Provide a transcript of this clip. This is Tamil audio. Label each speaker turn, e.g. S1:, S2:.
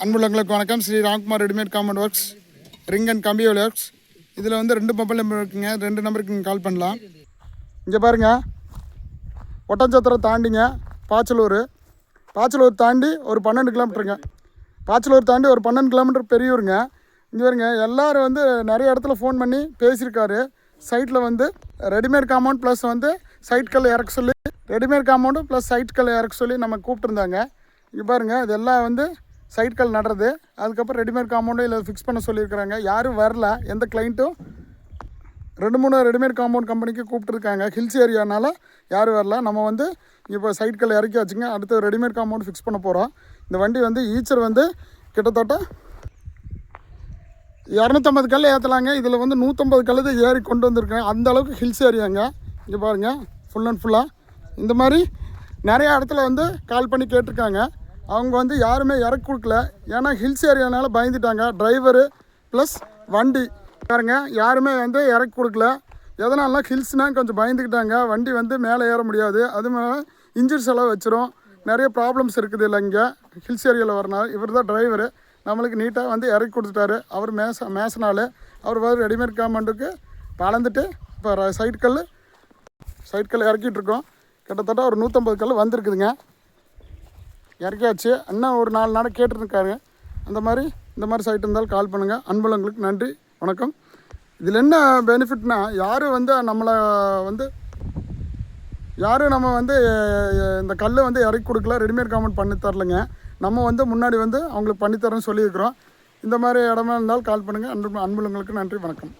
S1: அன்புள்ளங்களுக்கு வணக்கம். Shri Ramkumar readymade compound works, ring and கம்பி ஒர்க்ஸ். இதில் வந்து 2 மொபைல் நம்பர் இருக்குங்க. 2 நம்பருக்கு நீங்கள் கால் பண்ணலாம். இங்கே பாருங்கள், ஒட்டஞ்சத்திரம் தாண்டிங்க பாச்சலூர் தாண்டி ஒரு 12 கிலோமீட்டருங்க. பாச்சலூர் தாண்டி ஒரு 12 கிலோமீட்டர் பெரியூருங்க. இங்கே வருங்க, எல்லோரும் வந்து நிறைய இடத்துல ஃபோன் பண்ணி பேசியிருக்காரு. சைட்டில் வந்து ரெடிமேட் காம்பவுண்ட் ப்ளஸ் வந்து சைட் கல் இறக்க சொல்லி, ரெடிமேட் காம்பவுண்டு ப்ளஸ் சைட் கல் இறக்க சொல்லி நம்ம கூப்பிட்டுருந்தாங்க. இங்கே பாருங்கள், இதெல்லாம் வந்து சைட் கல் நடுறது, அதுக்கப்புறம் ரெடிமேட் காம்பவுண்டு இல்லை ஃபிக்ஸ் பண்ண சொல்லியிருக்கிறாங்க. யாரும் வரல, எந்த கிளைண்ட்டும். 2-3 ரெடிமேட் காம்பவுண்ட் கம்பெனிக்கு கூப்பிட்டுருக்காங்க. ஹில்ஸ் ஏரியானால யாரும் வரல. நம்ம வந்து இப்போ சைட் கல் இறக்கி வச்சுங்க. அடுத்து ரெடிமேட் காம்பவுண்ட் ஃபிக்ஸ் பண்ண போகிறோம். இந்த வண்டி வந்து ஈச்சர் வந்து கிட்டத்தட்ட 250 கல் ஏற்றலாங்க. இதில் வந்து 150 கல் தான் ஏறி கொண்டு வந்திருக்கேன். அந்த அளவுக்கு ஹில்ஸ் ஏரியாங்க. இங்கே பாருங்கள், ஃபுல் அண்ட் ஃபுல்லாக இந்த மாதிரி நிறையா இடத்துல வந்து கால் பண்ணி கேட்டிருக்காங்க. அவங்க வந்து யாருமே இறக்கி கொடுக்கல. ஏன்னா ஹில்ஸ் ஏரியானால பயந்துட்டாங்க. டிரைவரு ப்ளஸ் வண்டி பாருங்க, யாருமே வந்து இறக்கி கொடுக்கல. எதனால ஹில்ஸ்னால் கொஞ்சம் பயந்துக்கிட்டாங்க. வண்டி வந்து மேலே ஏற முடியாது, அது மேலே இன்ஜின் செலவு வச்சிரும். நிறைய ப்ராப்ளம்ஸ் இருக்குது இல்லை இங்கே ஹில்ஸ் ஏரியாவில் வரனால. இவர் தான் டிரைவரு, நம்மளுக்கு நீட்டாக வந்து இறக்கி கொடுத்துட்டாரு. அவர் மேசனாள். அவர் வந்து ரெடிமேட் காம்பவுண்டுக்கு பழந்துட்டு இப்போ சைட் கல் இறக்கிட்டுருக்கோம். கிட்டத்தட்ட ஒரு 150 கல் வந்திருக்குதுங்க. இறக்கியாச்சு. இன்னும் ஒரு 4 நாள் கேட்டுருக்காரு. இந்த மாதிரி சைட் இருந்தாலும் கால் பண்ணுங்கள். அன்புள்ளங்களுக்கு நன்றி, வணக்கம். இதில் என்ன பெனிஃபிட்னா, யாரும் வந்து நம்ம வந்து இந்த கல் வந்து இறக்கி கொடுக்கல, ரெடிமேட் காம்பவுண்ட் பண்ணி தரலைங்க. நம்ம வந்து முன்னாடி வந்து அவங்களுக்கு பண்ணித்தரேன்னு சொல்லியிருக்கிறோம். இந்த மாதிரி இடமா இருந்தாலும் கால் பண்ணுங்கள். அன்புள்ளங்களுக்கு நன்றி, வணக்கம்.